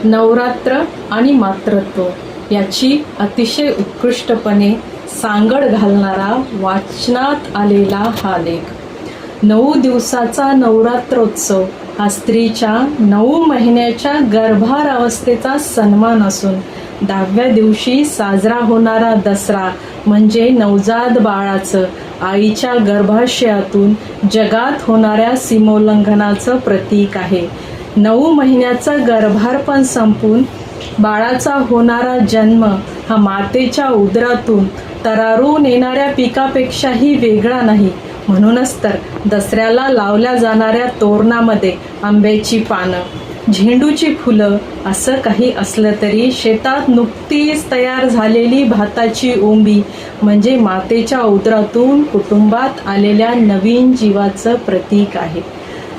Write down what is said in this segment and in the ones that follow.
नवरात्र आणि मातृत्व याची अतिशय उत्कृष्टपणे सांगड घालणारा वाचनात आलेला हा लेख. 9 दिवसाचा नवरात्रोत्सव हा स्त्रीच्या 9 महिन्याच्या गर्भार अवस्थेचा सन्मान असून 10व्या दिवशी साजरा होणारा दसरा म्हणजे नवजात बाळाचं आईच्या गर्भाशयातून जगात होणाऱ्या सीमोल्लंघनाचं प्रतीक आहे. 9 महिन्याचं गर्भारपण संपून बाळाचा होणारा जन्म हा मातेच्या उदरातून तरारून येणाऱ्या पिकापेक्षाही वेगळा नाही. म्हणूनच तर दसऱ्याला लावल्या जाणाऱ्या तोरणामध्ये आंब्याची पानं, झेंडूची फुलं असं काही असलं तरी शेतात नुकतीच तयार झालेली भाताची ओंबी म्हणजे मातेच्या उदरातून कुटुंबात आलेल्या नवीन जीवाचं प्रतीक आहे.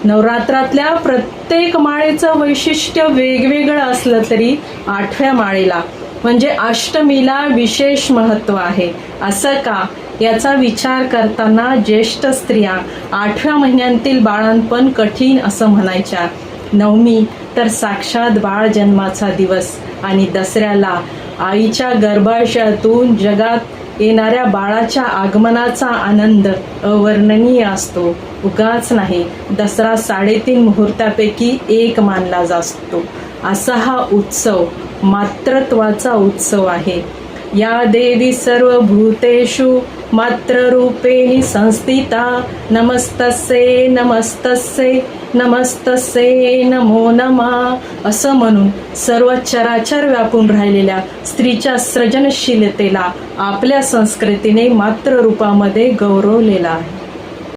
नवरात्रातल्या प्रत्येक माळेचं वैशिष्ट्य वेगवेगळं असलं तरी 8व्या माळेला म्हणजे अष्टमीला विशेष महत्त्व आहे. असं का याचा विचार करताना ज्येष्ठ स्त्रिया 8व्या महिन्यांतील बाळंतपण कठीण असं म्हणायच्या. नवमी तर साक्षात बाळ जन्माचा दिवस आणि दसऱ्याला आईच्या गर्भाशयातून जगात येणाऱ्या बाळाच्या आगमनाचा आनंद अवर्णनीय असतो. उगाच नाही, दसरा 3.5 मुहूर्तापैकी एक मानला जातो. असा हा उत्सव मातृत्वाचा उत्सव आहे. या देवी सर्वभूतेषु मातृरूपेण संस्थिता नमस्तस्ये नमस्तस्ये नमस्तस्ये नमो नमः असं म्हणून सर्व चराचर व्यापून राहिलेल्या स्त्रीच्या सृजनशीलतेला आपल्या संस्कृतीने मातृरूपामध्ये गौरवलेला आहे.